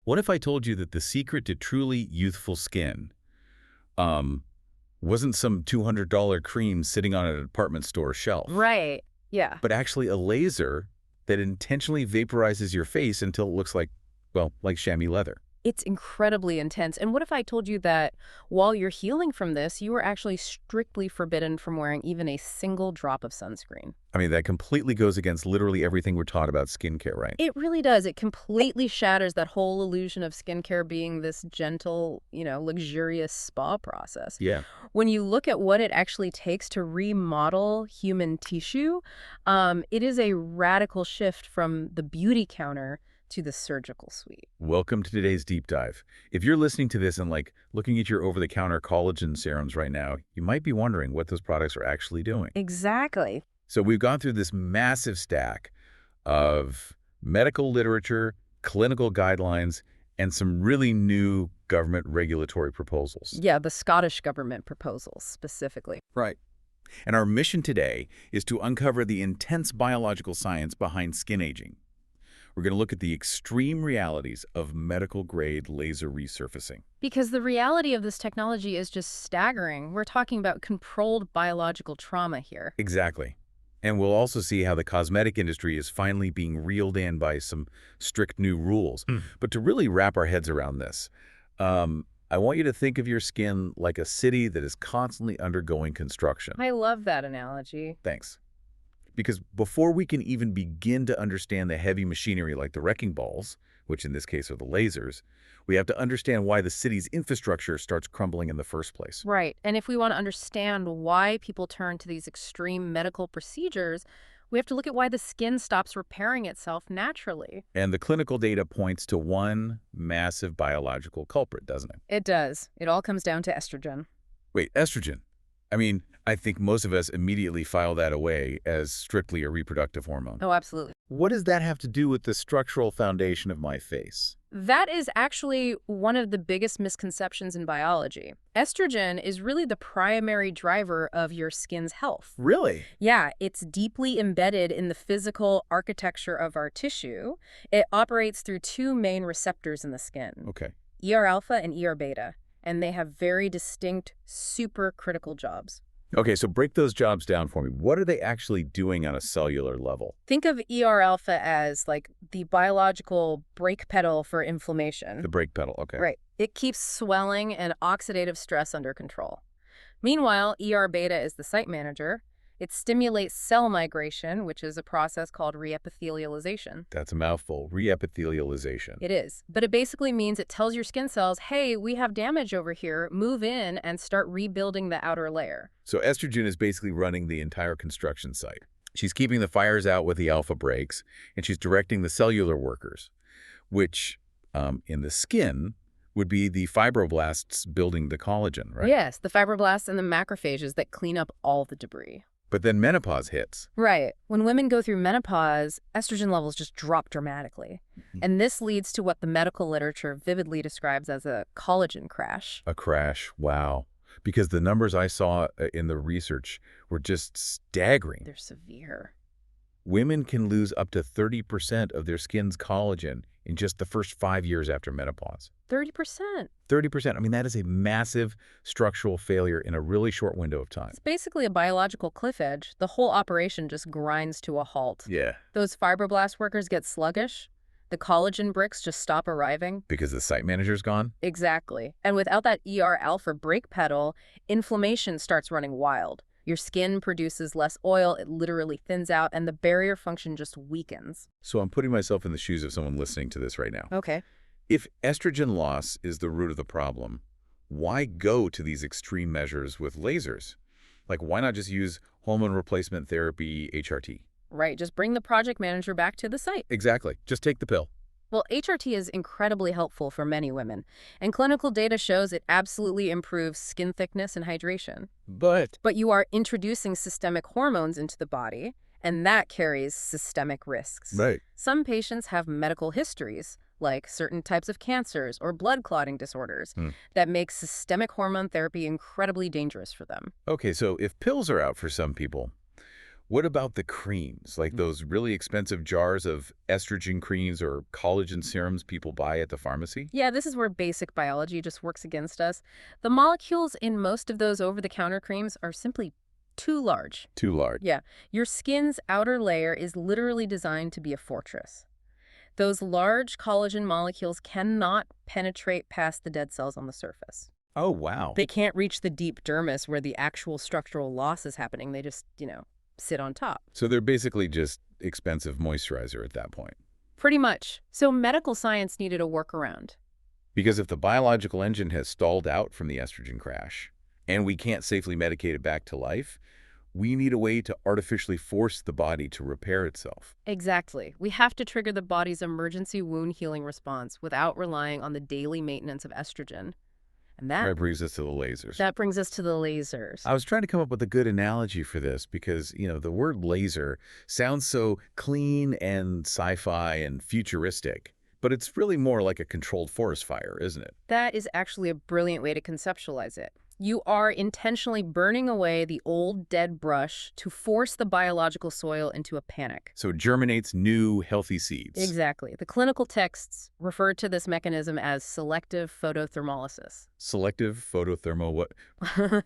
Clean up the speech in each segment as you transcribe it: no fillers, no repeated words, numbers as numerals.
What if I told you that the secret to truly youthful skin um, wasn't some $200 cream sitting on a department store shelf, Right. Yeah. but actually a laser that intentionally vaporizes your face until it looks like, well, like chamois leather? It's incredibly intense. And what if I told you that while you're healing from this, you were actually strictly forbidden from wearing even a single drop of sunscreen? I mean, that completely goes against literally everything we're taught about skincare, right? It really does. It completely shatters that whole illusion of skincare being this gentle, luxurious spa process. Yeah. When you look at what it actually takes to remodel human tissue, it is a radical shift from the beauty counter to the surgical suite. Welcome to today's deep dive. If you're listening to this and looking at your over-the-counter collagen serums right now, you might be wondering what those products are actually doing. Exactly. So we've gone through this massive stack of medical literature, clinical guidelines, and some really new government regulatory proposals. Yeah, the Scottish government proposals specifically. Right. And our mission today is to uncover the intense biological science behind skin aging. We're going to look at the extreme realities of medical-grade laser resurfacing. Because the reality of this technology is just staggering. We're talking about controlled biological trauma here. Exactly. And we'll also see how the cosmetic industry is finally being reeled in by some strict new rules. But to really wrap our heads around this, I want you to think of your skin like a city that is constantly undergoing construction. I love that analogy. Thanks. Because before we can even begin to understand the heavy machinery like the wrecking balls, which in this case are the lasers, we have to understand why the city's infrastructure starts crumbling in the first place. Right. And if we want to understand why people turn to these extreme medical procedures, we have to look at why the skin stops repairing itself naturally. And the clinical data points to one massive biological culprit, doesn't it? It does. It all comes down to estrogen. Wait, estrogen? I mean, I think most of us immediately file that away as strictly a reproductive hormone. Oh, absolutely. What does that have to do with the structural foundation of my face? That is actually one of the biggest misconceptions in biology. Estrogen is really the primary driver of your skin's health. Really? Yeah, it's deeply embedded in the physical architecture of our tissue. It operates through two main receptors in the skin, Okay. ER-alpha and ER-beta, and they have very distinct, super critical jobs. Okay, so break those jobs down for me. What are they actually doing on a cellular level? Think of ER-alpha as like the biological brake pedal for inflammation. The brake pedal, okay. Right. It keeps swelling and oxidative stress under control. Meanwhile, ER-beta is the site manager. It stimulates cell migration, which is a process called reepithelialization. That's a mouthful, reepithelialization. It is. But it basically means it tells your skin cells, hey, we have damage over here, move in and start rebuilding the outer layer. So estrogen is basically running the entire construction site. She's keeping the fires out with the alpha brakes, and she's directing the cellular workers, which in the skin would be the fibroblasts building the collagen, right? Yes, the fibroblasts and the macrophages that clean up all the debris. But then menopause hits. Right. When women go through menopause, estrogen levels just drop dramatically. And this leads to what the medical literature vividly describes as a collagen crash. A crash, wow. Because the numbers I saw in the research were just staggering. They're severe. Women can lose up to 30% of their skin's collagen in just the first 5 years after menopause. 30%. 30%. I mean, that is a massive structural failure in a really short window of time. It's basically a biological cliff edge. The whole operation just grinds to a halt. Yeah. Those fibroblast workers get sluggish. The collagen bricks just stop arriving. Because the site manager's gone? Exactly. And without that ER-alpha brake pedal, inflammation starts running wild. Your skin produces less oil, it literally thins out, and the barrier function just weakens. So I'm putting myself in the shoes of someone listening to this right now. Okay. If estrogen loss is the root of the problem, why go to these extreme measures with lasers? Like, why not just use hormone replacement therapy, HRT? Right, just bring the project manager back to the site. Exactly. Just take the pill. Well, HRT is incredibly helpful for many women, and clinical data shows it absolutely improves skin thickness and hydration. But you are introducing systemic hormones into the body, and that carries systemic risks. Right. Some patients have medical histories, like certain types of cancers or blood clotting disorders, that make systemic hormone therapy incredibly dangerous for them. Okay, so if pills are out for some people, What about the creams, like those really expensive jars of estrogen creams or collagen serums people buy at the pharmacy? Yeah, this is where basic biology just works against us. The molecules in most of those over-the-counter creams are simply too large. Too large. Yeah, your skin's outer layer is literally designed to be a fortress. Those large collagen molecules cannot penetrate past the dead cells on the surface. Oh, wow. They can't reach the deep dermis where the actual structural loss is happening. They just, sit on top. So they're basically just expensive moisturizer at that point. Pretty much. So medical science needed a workaround. Because if the biological engine has stalled out from the estrogen crash, and we can't safely medicate it back to life, we need a way to artificially force the body to repair itself. Exactly. We have to trigger the body's emergency wound healing response without relying on the daily maintenance of estrogen. And That brings us to the lasers. that brings us to the lasers. I was trying to come up with a good analogy for this because, the word laser sounds so clean and sci-fi and futuristic, but it's really more like a controlled forest fire, isn't it? That is actually a brilliant way to conceptualize it. You are intentionally burning away the old dead brush to force the biological soil into a panic. So it germinates new, healthy seeds. Exactly. The clinical texts refer to this mechanism as selective photothermolysis. Selective photothermo,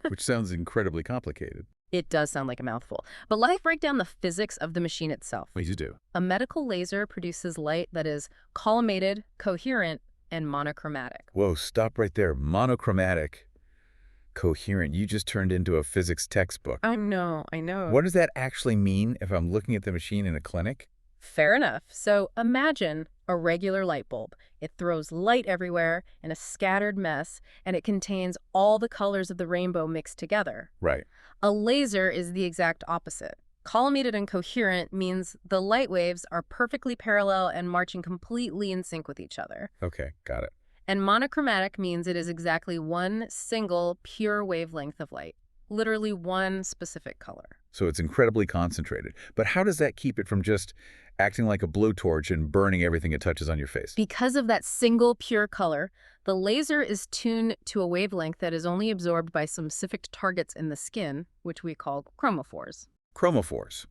which sounds incredibly complicated. It does sound like a mouthful. But let's break down the physics of the machine itself. What you do? A medical laser produces light that is collimated, coherent, and monochromatic. Whoa, stop right there. Monochromatic, coherent. You just turned into a physics textbook. I know. What does that actually mean if I'm looking at the machine in a clinic? Fair enough. So imagine a regular light bulb. It throws light everywhere in a scattered mess, and it contains all the colors of the rainbow mixed together. Right. A laser is the exact opposite. Collimated and coherent means the light waves are perfectly parallel and marching completely in sync with each other. Okay, got it. And monochromatic means it is exactly one single pure wavelength of light, literally one specific color. So it's incredibly concentrated. But how does that keep it from just acting like a blowtorch and burning everything it touches on your face? Because of that single pure color, the laser is tuned to a wavelength that is only absorbed by some specific targets in the skin, which we call chromophores. Chromophores.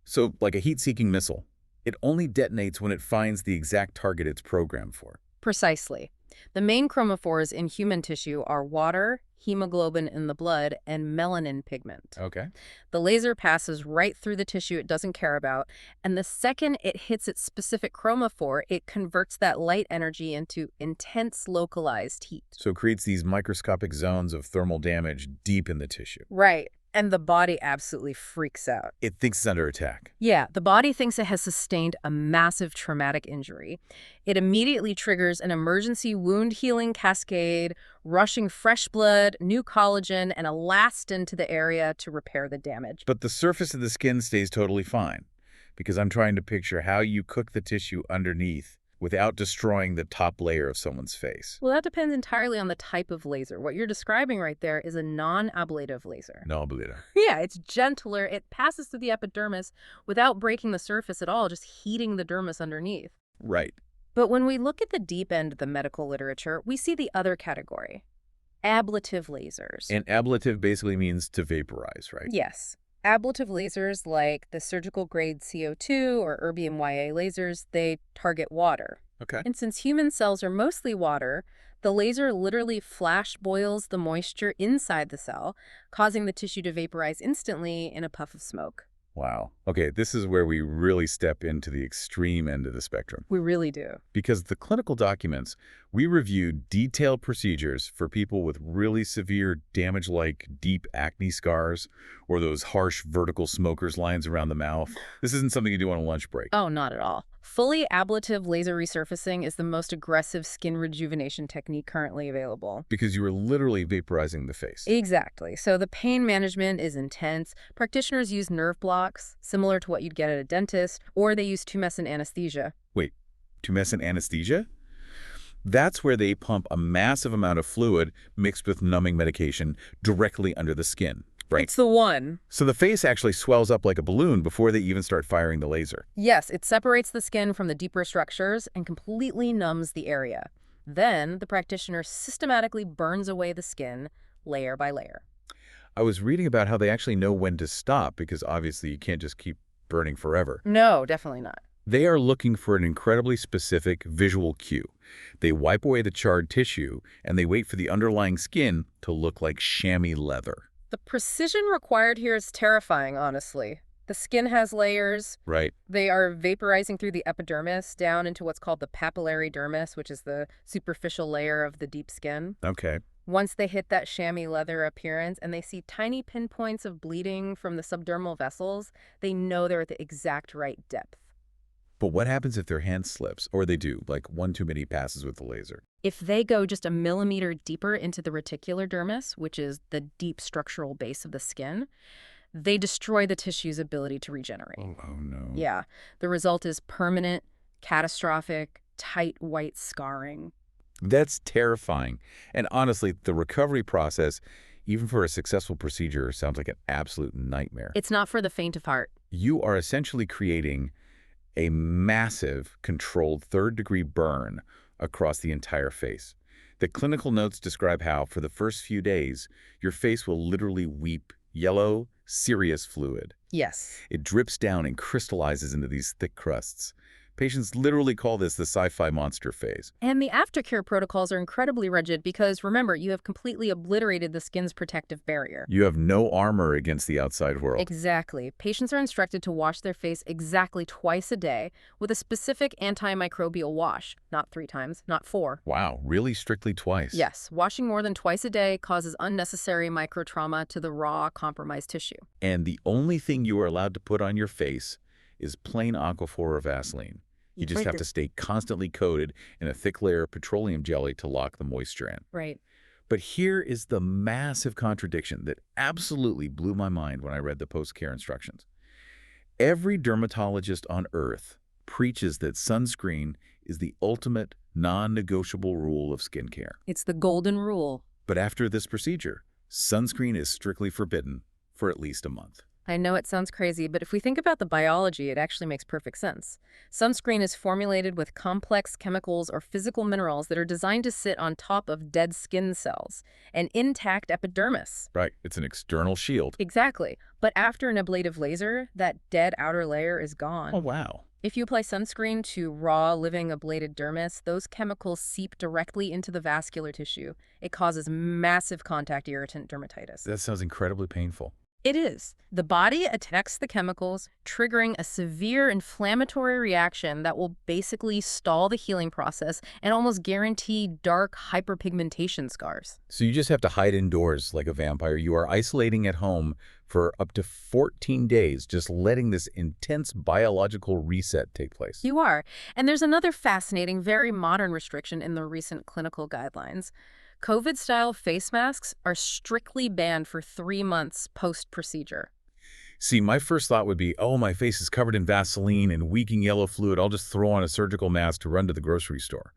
So like a heat-seeking missile. It only detonates when it finds the exact target it's programmed for. Precisely. The main chromophores in human tissue are water, hemoglobin in the blood, and melanin pigment. Okay. The laser passes right through the tissue it doesn't care about, and the second it hits its specific chromophore, it converts that light energy into intense localized heat. So it creates these microscopic zones of thermal damage deep in the tissue. Right. And the body absolutely freaks out. It thinks it's under attack. Yeah, the body thinks it has sustained a massive traumatic injury. It immediately triggers an emergency wound healing cascade, rushing fresh blood, new collagen, and elastin to the area to repair the damage. But the surface of the skin stays totally fine, because I'm trying to picture how you cook the tissue underneath without destroying the top layer of someone's face. Well, that depends entirely on the type of laser. What you're describing right there is a non-ablative laser. No, Belita. Yeah, it's gentler. It passes through the epidermis without breaking the surface at all, just heating the dermis underneath. Right. But when we look at the deep end of the medical literature, we see the other category, ablative lasers. And ablative basically means to vaporize, right? Yes. Ablative lasers like the surgical-grade CO2 or erbium-YA lasers, they target water. Okay. And since human cells are mostly water, the laser literally flash boils the moisture inside the cell, causing the tissue to vaporize instantly in a puff of smoke. Wow. Okay, this is where we really step into the extreme end of the spectrum. We really do. Because the clinical documents, we reviewed detailed procedures for people with really severe damage like deep acne scars or those harsh vertical smoker's lines around the mouth. This isn't something you do on a lunch break. Oh, not at all. Fully ablative laser resurfacing is the most aggressive skin rejuvenation technique currently available. Because you were literally vaporizing the face. Exactly. So the pain management is intense. Practitioners use nerve blocks, similar to what you'd get at a dentist, or they use tumescent anesthesia. Wait, tumescent anesthesia? That's where they pump a massive amount of fluid mixed with numbing medication directly under the skin, right? It's the one. So the face actually swells up like a balloon before they even start firing the laser. Yes, it separates the skin from the deeper structures and completely numbs the area. Then the practitioner systematically burns away the skin layer by layer. I was reading about how they actually know when to stop because obviously you can't just keep burning forever. No, definitely not. They are looking for an incredibly specific visual cue. They wipe away the charred tissue, and they wait for the underlying skin to look like chamois leather. The precision required here is terrifying, honestly. The skin has layers. Right. They are vaporizing through the epidermis down into what's called the papillary dermis, which is the superficial layer of the deep skin. Okay. Once they hit that chamois leather appearance and they see tiny pinpoints of bleeding from the subdermal vessels, they know they're at the exact right depth. But what happens if their hand slips, or they do, like one too many passes with the laser? If they go just a millimeter deeper into the reticular dermis, which is the deep structural base of the skin, they destroy the tissue's ability to regenerate. Oh no. Yeah. The result is permanent, catastrophic, tight white scarring. That's terrifying. And honestly, the recovery process, even for a successful procedure, sounds like an absolute nightmare. It's not for the faint of heart. You are essentially creating a massive, controlled third-degree burn across the entire face. The clinical notes describe how, for the first few days, your face will literally weep yellow, serious fluid. Yes. It drips down and crystallizes into these thick crusts. Patients literally call this the sci-fi monster phase. And the aftercare protocols are incredibly rigid because, remember, you have completely obliterated the skin's protective barrier. You have no armor against the outside world. Exactly. Patients are instructed to wash their face exactly twice a day with a specific antimicrobial wash. Not 3 times, not 4. Wow, really strictly twice? Yes, washing more than twice a day causes unnecessary microtrauma to the raw, compromised tissue. And the only thing you are allowed to put on your face is plain Aquaphor or Vaseline. You just have to stay constantly coated in a thick layer of petroleum jelly to lock the moisture in. Right. But here is the massive contradiction that absolutely blew my mind when I read the post-care instructions. Every dermatologist on Earth preaches that sunscreen is the ultimate non-negotiable rule of skincare. It's the golden rule. But after this procedure, sunscreen is strictly forbidden for at least a month. I know it sounds crazy, but if we think about the biology, it actually makes perfect sense. Sunscreen is formulated with complex chemicals or physical minerals that are designed to sit on top of dead skin cells, an intact epidermis. Right, it's an external shield. Exactly. But after an ablative laser, that dead outer layer is gone. Oh, wow. If you apply sunscreen to raw, living ablated dermis, those chemicals seep directly into the vascular tissue. It causes massive contact irritant dermatitis. That sounds incredibly painful. It is. The body attacks the chemicals, triggering a severe inflammatory reaction that will basically stall the healing process and almost guarantee dark hyperpigmentation scars. So you just have to hide indoors like a vampire. You are isolating at home for up to 14 days, just letting this intense biological reset take place. You are. And there's another fascinating, very modern restriction in the recent clinical guidelines. COVID-style face masks are strictly banned for 3 months post-procedure. See, my first thought would be, oh, my face is covered in Vaseline and weakening yellow fluid. I'll just throw on a surgical mask to run to the grocery store.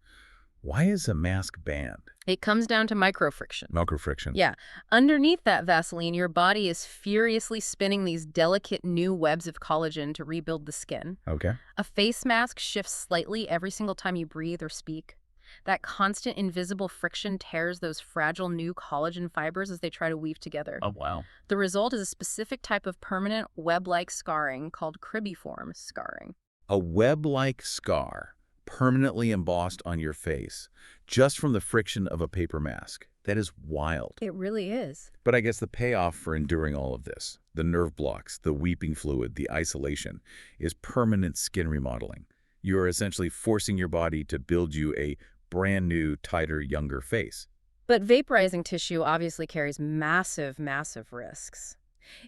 Why is a mask banned? It comes down to microfriction. Microfriction. Yeah. Underneath that Vaseline, your body is furiously spinning these delicate new webs of collagen to rebuild the skin. Okay. A face mask shifts slightly every single time you breathe or speak. That constant invisible friction tears those fragile new collagen fibers as they try to weave together. Oh, wow. The result is a specific type of permanent web-like scarring called cribiform scarring. A web-like scar permanently embossed on your face just from the friction of a paper mask. That is wild. It really is. But I guess the payoff for enduring all of this, the nerve blocks, the weeping fluid, the isolation, is permanent skin remodeling. You are essentially forcing your body to build you a brand new, tighter, younger face. But vaporizing tissue obviously carries massive, massive risks.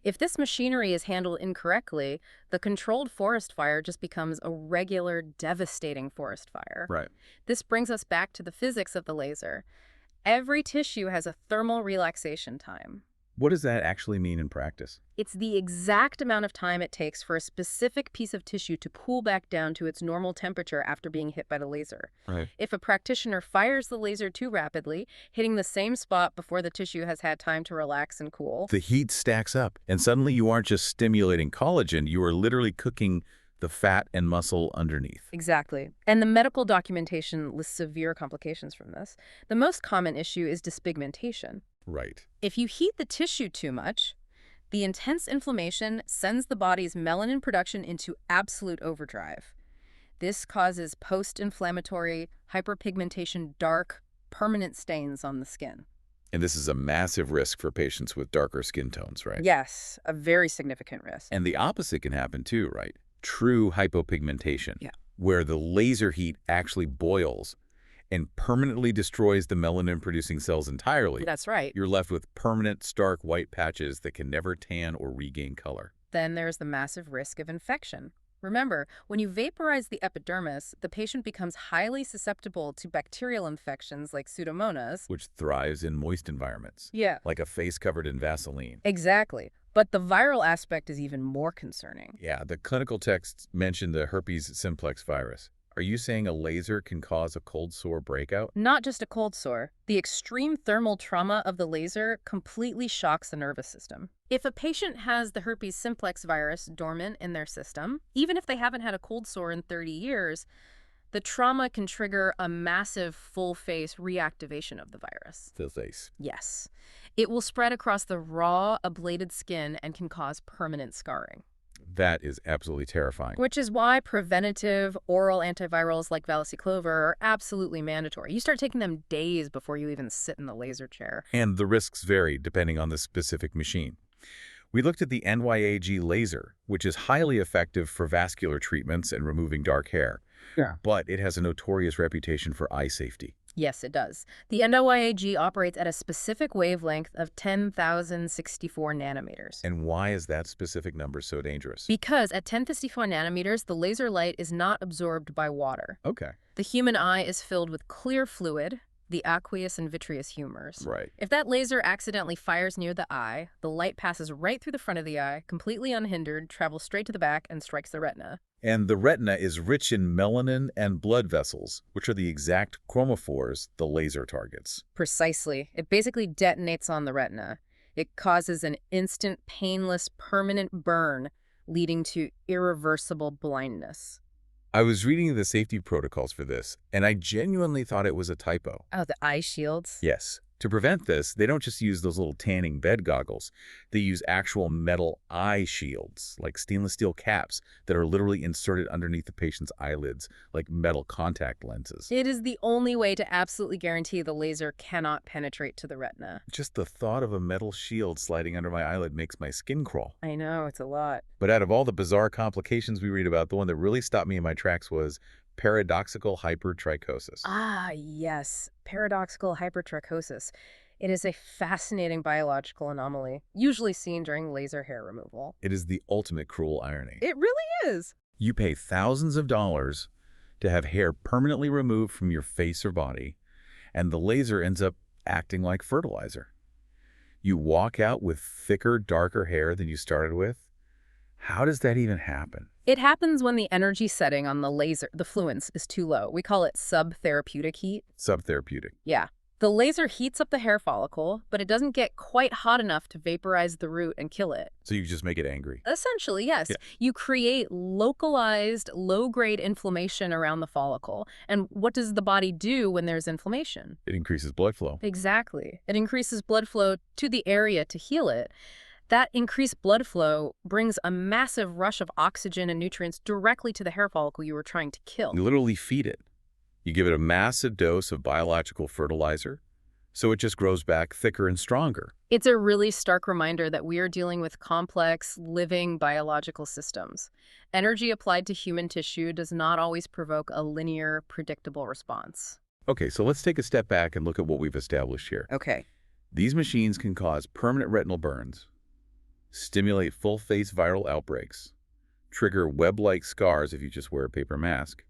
If this machinery is handled incorrectly, the controlled forest fire just becomes a regular, devastating forest fire. Right. This brings us back to the physics of the laser. Every tissue has a thermal relaxation time. What does that actually mean in practice? It's the exact amount of time it takes for a specific piece of tissue to cool back down to its normal temperature after being hit by the laser. Right. If a practitioner fires the laser too rapidly, hitting the same spot before the tissue has had time to relax and cool, The heat stacks up, and suddenly you aren't just stimulating collagen, you are literally cooking the fat and muscle underneath. Exactly. And the medical documentation lists severe complications from this. The most common issue is dyspigmentation. Right. If you heat the tissue too much, the intense inflammation sends the body's melanin production into absolute overdrive. This causes post-inflammatory hyperpigmentation, dark, permanent stains on the skin. And this is a massive risk for patients with darker skin tones, right? Yes, a very significant risk. And the opposite can happen too, right? True hypopigmentation, Yeah. where the laser heat actually boils and permanently destroys the melanin-producing cells entirely. That's right. You're left with permanent, stark white patches that can never tan or regain color. Then there's the massive risk of infection. Remember, when you vaporize the epidermis, the patient becomes highly susceptible to bacterial infections like Pseudomonas. Which thrives in moist environments. Yeah. Like a face covered in Vaseline. Exactly. But the viral aspect is even more concerning. Yeah, the clinical texts mention the herpes simplex virus. Are you saying a laser can cause a cold sore breakout? Not just a cold sore. The extreme thermal trauma of the laser completely shocks the nervous system. If a patient has the herpes simplex virus dormant in their system, even if they haven't had a cold sore in 30 years, the trauma can trigger a massive full-face reactivation of the virus. The face. Yes. It will spread across the raw, ablated skin and can cause permanent scarring. That is absolutely terrifying. Which is why preventative oral antivirals like Valaciclover are absolutely mandatory. You start taking them days before you even sit in the laser chair. And the risks vary depending on the specific machine. We looked at the NYAG laser, which is highly effective for vascular treatments and removing dark hair. Yeah. But it has a notorious reputation for eye safety. Yes, it does. The NYAG operates at a specific wavelength of 10,064 nanometers. And why is that specific number so dangerous? Because at 1054 nanometers, the laser light is not absorbed by water. Okay. The human eye is filled with clear fluid, the aqueous and vitreous humors. Right. If that laser accidentally fires near the eye, the light passes right through the front of the eye, completely unhindered, travels straight to the back, and strikes the retina. And the retina is rich in melanin and blood vessels, which are the exact chromophores the laser targets. Precisely. It basically detonates on the retina. It causes an instant, painless, permanent burn, leading to irreversible blindness. I was reading the safety protocols for this, and I genuinely thought it was a typo. Oh, the eye shields? Yes. To prevent this, they don't just use those little tanning bed goggles. They use actual metal eye shields, like stainless steel caps that are literally inserted underneath the patient's eyelids, like metal contact lenses. It is the only way to absolutely guarantee the laser cannot penetrate to the retina. Just the thought of a metal shield sliding under my eyelid makes my skin crawl. I know, it's a lot. But out of all the bizarre complications we read about, the one that really stopped me in my tracks was paradoxical hypertrichosis. Ah, yes. Paradoxical hypertrichosis. It is a fascinating biological anomaly, usually seen during laser hair removal. It is the ultimate cruel irony. It really is. You pay thousands of dollars to have hair permanently removed from your face or body, and the laser ends up acting like fertilizer. You walk out with thicker, darker hair than you started with. How does that even happen? It happens when the energy setting on the laser, the fluence, is too low. We call it subtherapeutic heat. Subtherapeutic. Yeah. The laser heats up the hair follicle, but it doesn't get quite hot enough to vaporize the root and kill it. So you just make it angry. Essentially, yes. Yeah. You create localized, low-grade inflammation around the follicle. And what does the body do when there's inflammation? It increases blood flow. Exactly. It increases blood flow to the area to heal it. That increased blood flow brings a massive rush of oxygen and nutrients directly to the hair follicle you were trying to kill. You literally feed it. You give it a massive dose of biological fertilizer, so it just grows back thicker and stronger. It's a really stark reminder that we are dealing with complex, living biological systems. Energy applied to human tissue does not always provoke a linear, predictable response. Okay, so let's take a step back and look at what we've established here. Okay. These machines can cause permanent retinal burns, stimulate full-face viral outbreaks, trigger web-like scars if you just wear a paper mask,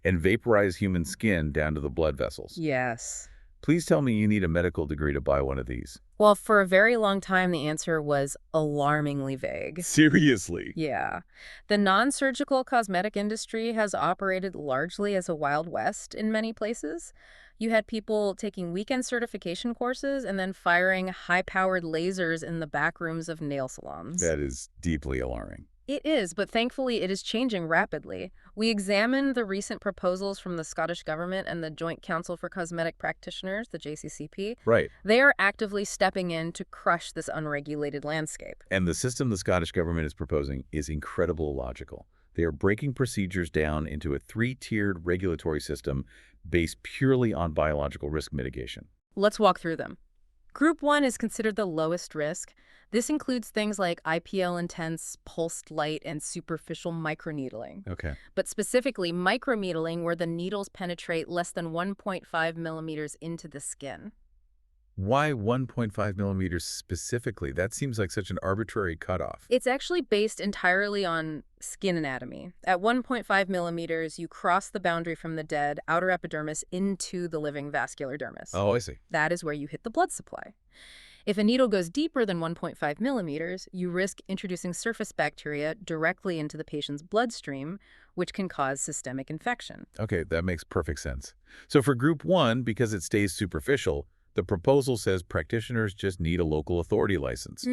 and vaporize human skin down to the blood vessels. Yes. Please tell me you need a medical degree to buy one of these. Well, for a very long time, the answer was alarmingly vague. Seriously? Yeah. The non-surgical cosmetic industry has operated largely as a Wild West in many places. You had people taking weekend certification courses and then firing high-powered lasers in the back rooms of nail salons. That is deeply alarming. It is, but thankfully it is changing rapidly. We examined the recent proposals from the Scottish Government and the Joint Council for Cosmetic Practitioners, the JCCP. Right. They are actively stepping in to crush this unregulated landscape. And the system the Scottish government is proposing is incredibly logical. They are breaking procedures down into a three-tiered regulatory system based purely on biological risk mitigation. Let's walk through them. Group 1 is considered the lowest risk. This includes things like IPL-intense, pulsed light, and superficial microneedling. Okay. But specifically, microneedling, where the needles penetrate less than 1.5 millimeters into the skin. Why 1.5 millimeters specifically? That seems like such an arbitrary cutoff. It's actually based entirely on skin anatomy. At 1.5 millimeters, you cross the boundary from the dead outer epidermis into the living vascular dermis. Oh, I see. That is where you hit the blood supply. If a needle goes deeper than 1.5 millimeters, you risk introducing surface bacteria directly into the patient's bloodstream, which can cause systemic infection. Okay, that makes perfect sense. So for group 1, because it stays superficial, the proposal says practitioners just need a local authority license,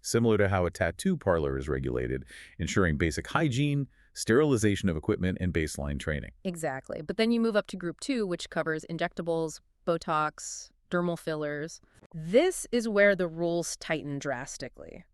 similar to how a tattoo parlor is regulated, ensuring basic hygiene, sterilization of equipment, and baseline training. Exactly. But then you move up to group 2, which covers injectables, Botox, dermal fillers. This is where the rules tighten drastically.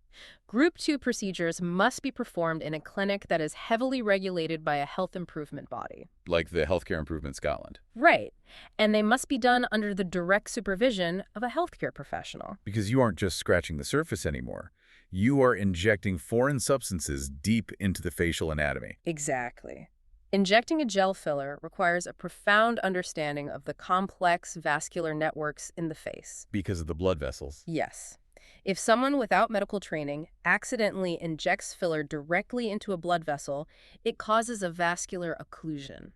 Group 2 procedures must be performed in a clinic that is heavily regulated by a health improvement body. Like the Healthcare Improvement Scotland. Right. And they must be done under the direct supervision of a healthcare professional. Because you aren't just scratching the surface anymore. You are injecting foreign substances deep into the facial anatomy. Exactly. Injecting a gel filler requires a profound understanding of the complex vascular networks in the face. Because of the blood vessels. Yes. If someone without medical training accidentally injects filler directly into a blood vessel, it causes a vascular occlusion.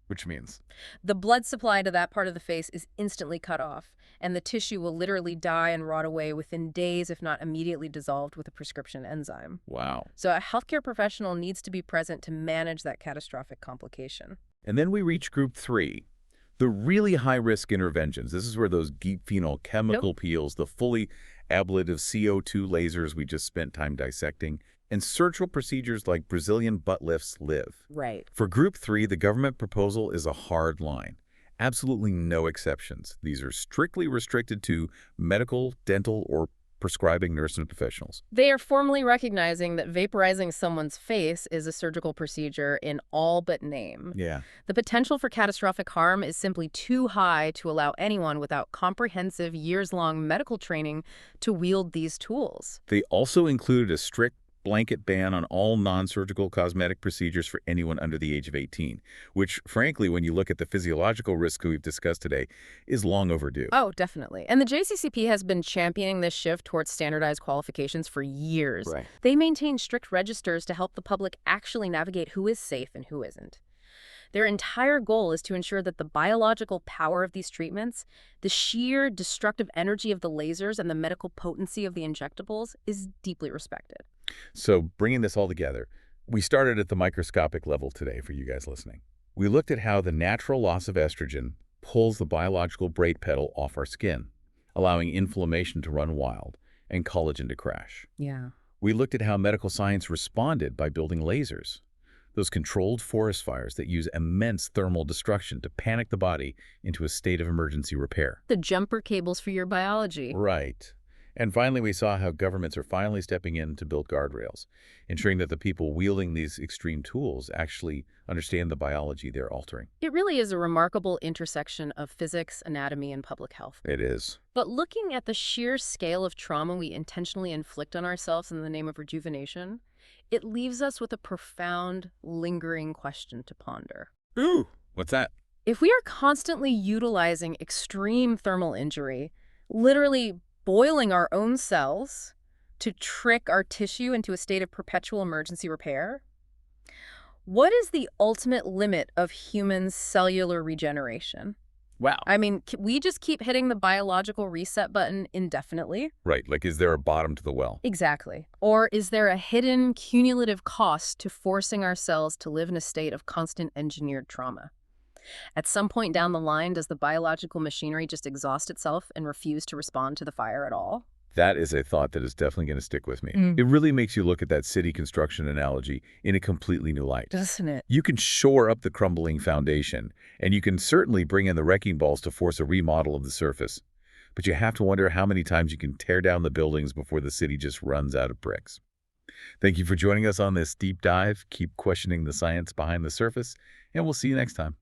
Which means? The blood supply to that part of the face is instantly cut off, and the tissue will literally die and rot away within days, if not immediately dissolved with a prescription enzyme. Wow. So a healthcare professional needs to be present to manage that catastrophic complication. And then we reach group 3. The really high-risk interventions. This is where those deep phenol chemical peels, the fully ablative CO2 lasers we just spent time dissecting, and surgical procedures like Brazilian butt lifts live. Right. For group 3, the government proposal is a hard line. Absolutely no exceptions. These are strictly restricted to medical, dental, or prescribing nursing professionals. They are formally recognizing that vaporizing someone's face is a surgical procedure in all but name. Yeah. The potential for catastrophic harm is simply too high to allow anyone without comprehensive years-long medical training to wield these tools. They also included a strict blanket ban on all non-surgical cosmetic procedures for anyone under the age of 18, which, frankly, when you look at the physiological risk we've discussed today, is long overdue. Oh, definitely. And the JCCP has been championing this shift towards standardized qualifications for years. Right. They maintain strict registers to help the public actually navigate who is safe and who isn't. Their entire goal is to ensure that the biological power of these treatments, the sheer destructive energy of the lasers, and the medical potency of the injectables is deeply respected. So bringing this all together, we started at the microscopic level today for you guys listening. We looked at how the natural loss of estrogen pulls the biological brake pedal off our skin, allowing inflammation to run wild and collagen to crash. Yeah. We looked at how medical science responded by building lasers, those controlled forest fires that use immense thermal destruction to panic the body into a state of emergency repair. The jumper cables for your biology. Right. And finally, we saw how governments are finally stepping in to build guardrails, ensuring that the people wielding these extreme tools actually understand the biology they're altering. It really is a remarkable intersection of physics, anatomy, and public health. It is. But looking at the sheer scale of trauma we intentionally inflict on ourselves in the name of rejuvenation, it leaves us with a profound, lingering question to ponder. Ooh, what's that? If we are constantly utilizing extreme thermal injury, literally boiling our own cells to trick our tissue into a state of perpetual emergency repair, what is the ultimate limit of human cellular regeneration? Wow. I mean, we just keep hitting the biological reset button indefinitely. Right, like is there a bottom to the well? Exactly. Or is there a hidden cumulative cost to forcing our cells to live in a state of constant engineered trauma? At some point down the line, does the biological machinery just exhaust itself and refuse to respond to the fire at all? That is a thought that is definitely going to stick with me. It really makes you look at that city construction analogy in a completely new light. Doesn't it? You can shore up the crumbling foundation, and you can certainly bring in the wrecking balls to force a remodel of the surface. But you have to wonder how many times you can tear down the buildings before the city just runs out of bricks. Thank you for joining us on this deep dive. Keep questioning the science behind the surface, and we'll see you next time.